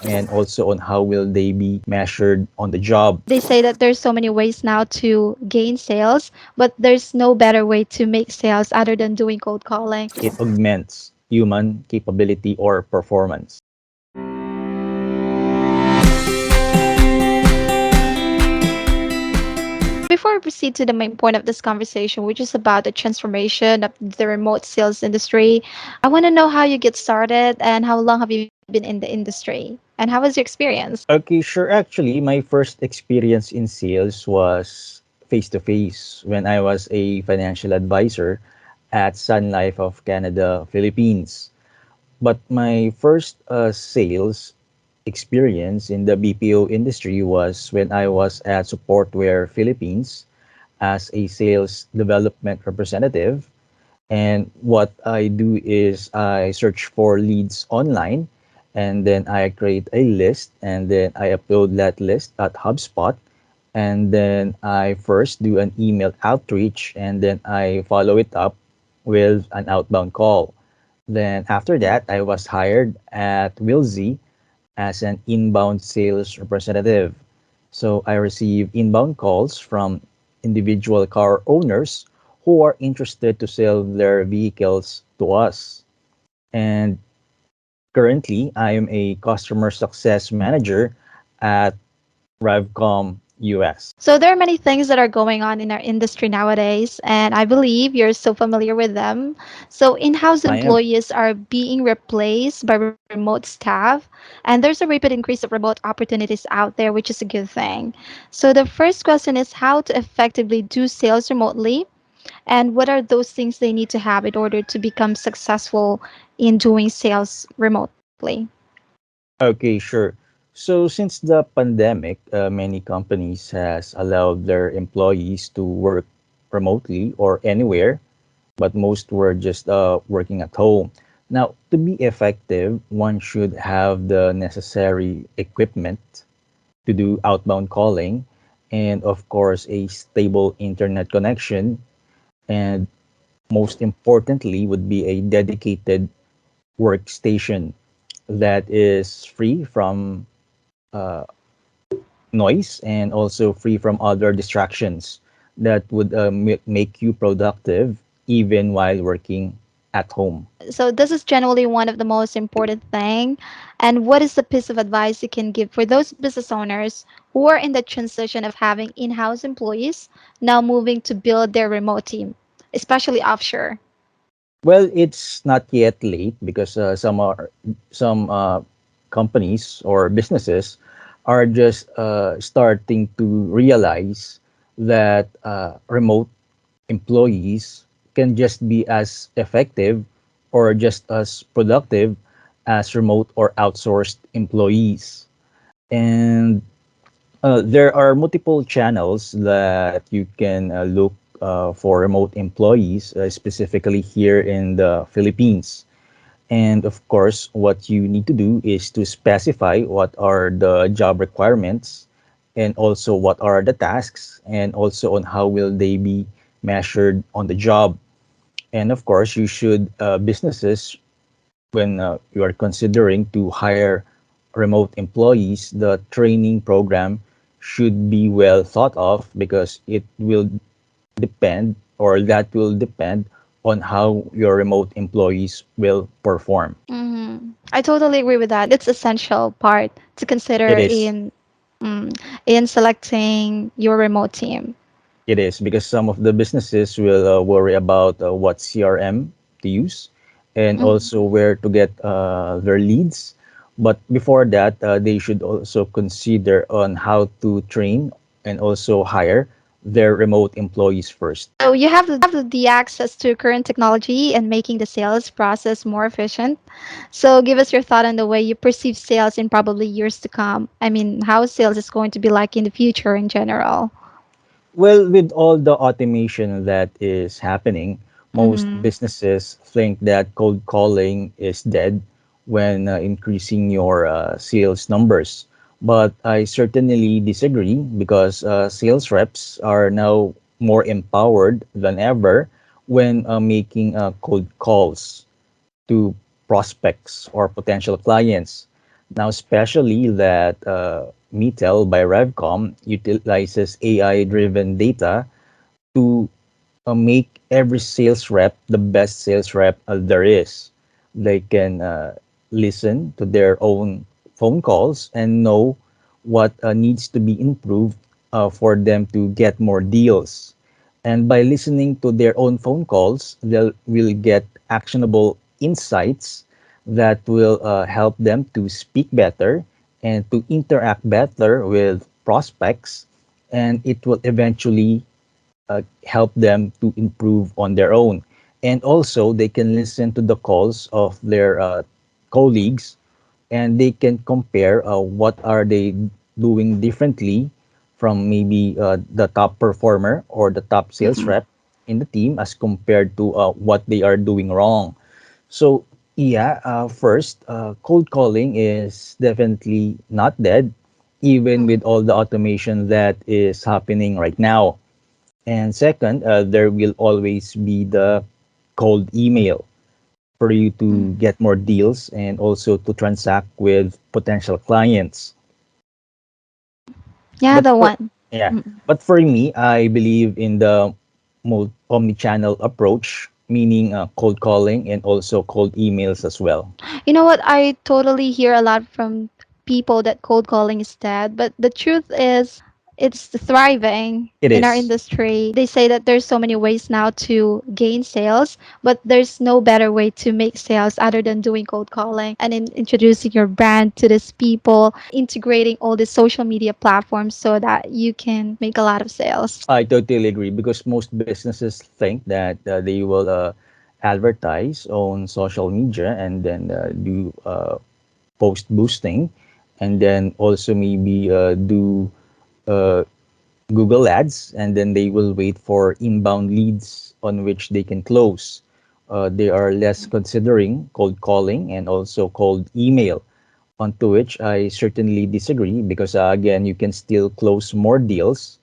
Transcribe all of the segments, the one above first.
and also on how will they be measured on the job. They say that there's so many ways now to gain sales, but there's no better way to make sales other than doing cold calling. It augments human capability or performance. Before we proceed to the main point of this conversation, which is about the transformation of the remote sales industry, I want to know how you get started and how long have you been in the industry and how was your experience? Okay, sure. Actually, my first experience in sales was face to face when I was a financial advisor at Sun Life of Canada, Philippines. But my first sales experience in the BPO industry was when I was at Supportware Philippines as a sales development representative. And what I do is I search for leads online and then I create a list and then I upload that list at HubSpot. And then I first do an email outreach and then I follow it up with an outbound call. Then after that, I was hired at Wilzy as an inbound sales representative. So I receive inbound calls from individual car owners who are interested to sell their vehicles to us. And currently, I am a customer success manager at Revcom US. So there are many things that are going on in our industry nowadays, and I believe you're so familiar with them. So in-house I am. employees are being replaced by remote staff, and there's a rapid increase of remote opportunities out there, which is a good thing. So the first question is how to effectively do sales remotely, and what are those things they need to have in order to become successful in doing sales remotely? Okay, sure. So since the pandemic, many companies has allowed their employees to work remotely or anywhere, but most were just working at home. Now, to be effective, one should have the necessary equipment to do outbound calling, and of course, a stable internet connection, and most importantly, would be a dedicated workstation that is free from uh, noise and also free from other distractions that would make you productive even while working at home. So this is generally one of the most important thing. And what is the piece of advice you can give for those business owners who are in the transition of having in-house employees now moving to build their remote team, especially offshore? Well, it's not yet late because some companies or businesses are just starting to realize that remote employees can just be as effective or just as productive as remote or outsourced employees. And there are multiple channels that you can look for remote employees, specifically here in the Philippines. And of course, what you need to do is to specify what are the job requirements and also what are the tasks and also on how will they be measured on the job. And of course, you should businesses when you are considering to hire remote employees, the training program should be well thought of because it will depend or that will depend on how your remote employees will perform. I totally agree with that. It's essential part to It consider is. mm, in selecting your remote team. It is because some of the businesses will worry about what CRM to use and also where to get their leads. But before that, they should also consider on how to train and also hire their remote employees first. So you have the access to current technology and making the sales process more efficient. So give us your thought on the way you perceive sales in probably years to come. I mean, how sales is going to be like in the future in general. Well, with all the automation that is happening, most Mm-hmm. businesses think that cold calling is dead when increasing your sales numbers. But I certainly disagree because sales reps are now more empowered than ever when making cold calls to prospects or potential clients. Now, especially that Mitel by Revcom utilizes AI-driven data to make every sales rep the best sales rep there is. They can listen to their own phone calls and know what needs to be improved for them to get more deals. And by listening to their own phone calls, they will get actionable insights that will help them to speak better and to interact better with prospects. And it will eventually help them to improve on their own. And also, they can listen to the calls of their colleagues, and they can compare what are they doing differently from maybe the top performer or the top sales Mm-mm. rep in the team as compared to what they are doing wrong. So yeah, first, cold calling is definitely not dead, even with all the automation that is happening right now. And second, there will always be the cold email for you Mm. to get more deals and also to transact with potential clients. Yeah, But the for one. yeah, Mm. but for me, I believe in the omni-channel approach, meaning cold calling and also cold emails as well. You know what? I totally hear a lot from people that cold calling is dead, but the truth is it's thriving It in our is. industry. They say that there's so many ways now to gain sales, but there's no better way to make sales other than doing cold calling and introducing your brand to these people, integrating all the social media platforms so that you can make a lot of sales. I totally agree because most businesses think that they will advertise on social media and then do post boosting, and then also maybe do uh, Google Ads, and then they will wait for inbound leads on which they can close. They are less considering cold calling and also cold email, onto which I certainly disagree because, again, you can still close more deals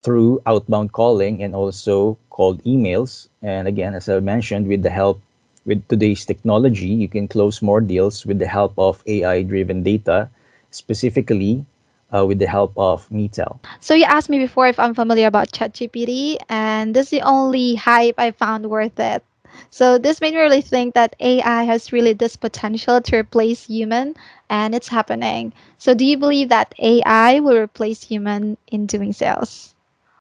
through outbound calling and also cold emails. And again, as I mentioned, with the help with today's technology, you can close more deals with the help of AI driven data, specifically with the help of Metel. So you asked me before if I'm familiar about ChatGPT, and this is the only hype I found worth it. So this made me really think that AI has really this potential to replace human, and it's happening. So do you believe that AI will replace human in doing sales?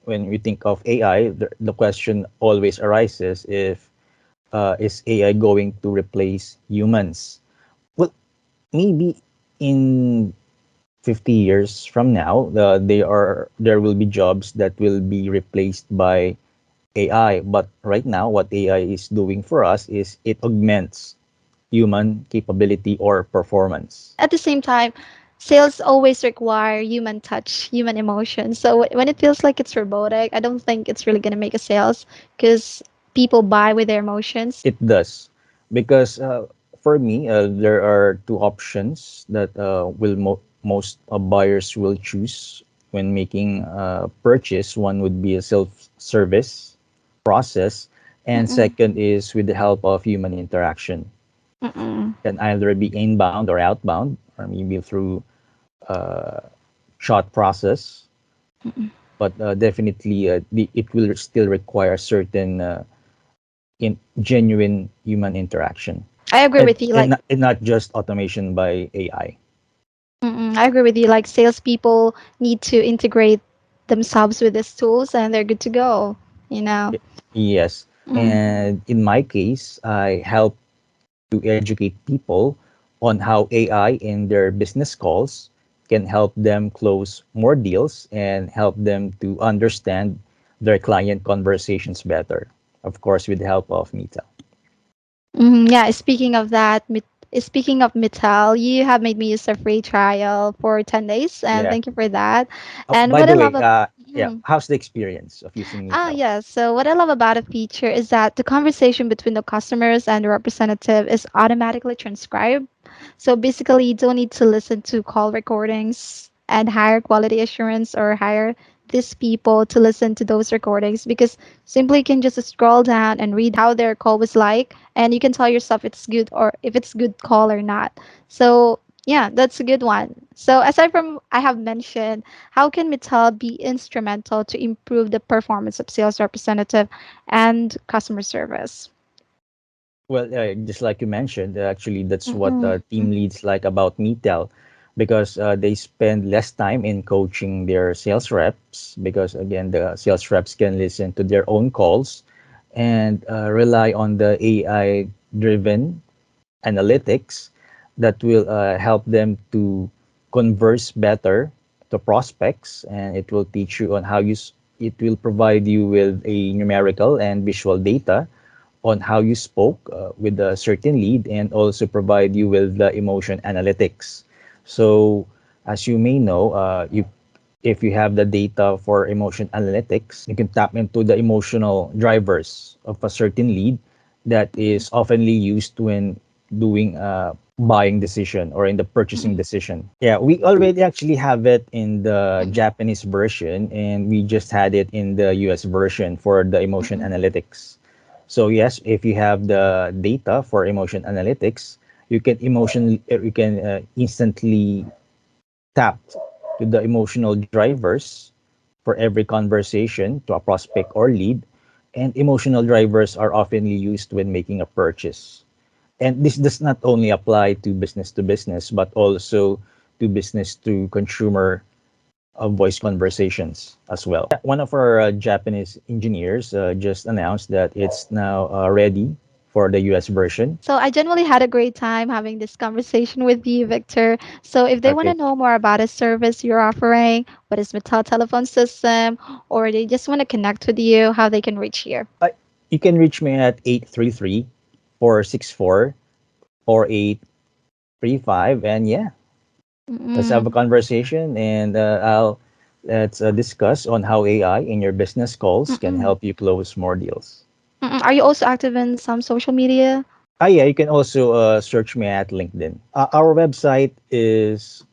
When we think of AI, the question always arises if is AI going to replace humans? Well, maybe in 50 years from now, there will be jobs that will be replaced by AI. But right now, what AI is doing for us is it augments human capability or performance. At the same time, sales always require human touch, human emotion. So when it feels like it's robotic, I don't think it's really gonna make a sales because people buy with their emotions. It does, because for me, there are two options that most buyers will choose when making a purchase. One would be a self-service process, and Mm-mm, second is with the help of human interaction. mm-mm, Can either be inbound or outbound, or maybe through shot process, mm-mm. but definitely it will still require certain genuine human interaction, I agree and, with you. Like, and not just automation by AI. mm-mm, I agree with you. Like, salespeople need to integrate themselves with these tools, and they're good to go. You know. Yes, Mm. and in my case, I help to educate people on how AI in their business calls can help them close more deals and help them to understand their client conversations better. Of course, with the help of Meta. Yeah. Speaking of that, speaking of Mittal, you have made me use a free trial for 10 days, and Yeah. thank you for that. Oh, And by what the I love way, about yeah, how's the experience of using Meta? Yeah. So what I love about a feature is that the conversation between the customers and the representative is automatically transcribed. So basically, you don't need to listen to call recordings and hire quality assurance or hire these people to listen to those recordings because simply you can just scroll down and read how their call was like, and you can tell yourself it's good or if it's good call or not. So Yeah, that's a good one. So, aside from I have mentioned, how can Mattel be instrumental to improve the performance of sales representative and customer service? Well, just like you mentioned, actually, that's what Mm-mm. team leads like about Metel, because they spend less time in coaching their sales reps, because again, the sales reps can listen to their own calls and rely on the AI driven analytics that will help them to converse better to prospects, and it will teach you on how it will provide you with a numerical and visual data on how you spoke with a certain lead, and also provide you with the emotion analytics. So as you may know, you if you have the data for emotion analytics, you can tap into the emotional drivers of a certain lead that is oftenly used when doing a buying decision or in the purchasing Mm-mm. decision. Yeah, we already actually have it in the Japanese version, and we just had it in the US version for the emotion Mm-mm. analytics. So yes, if you have the data for emotion analytics, you can instantly tap to the emotional drivers for every conversation to a prospect or lead, and emotional drivers are often used when making a purchase. And this does not only apply to business, but also to business to consumer voice conversations as well. One of our Japanese engineers just announced that it's now ready for the US version. So I genuinely had a great time having this conversation with you, Victor. So if they want to Okay. know more about a service you're offering, what is Mattel telephone system, or they just want to connect with you, how they can reach you. You can reach me at 833-464-4835. And yeah, let's have a Mm-mm. conversation, and let's discuss on how AI in your business calls can Mm-mm. help you close more deals. Mm-mm. Are you also active in some social media? Yeah, you can also search me at LinkedIn. Our website is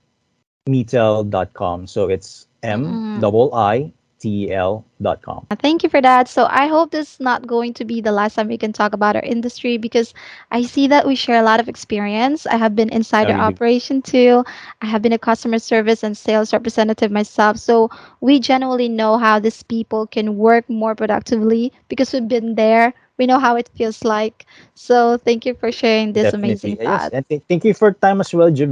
metel.com. So it's Mm-mm. MIITEL.com. Thank you for that. So I hope this is not going to be the last time we can talk about our industry because I see that we share a lot of experience. I have been inside Oh, our you do. operation too. I have been a customer service and sales representative myself. So we generally know how these people can work more productively because we've been there. We know how it feels like. So thank you for sharing this amazing Definitely. Yes. thought. And thank you for time as well, Jubilee.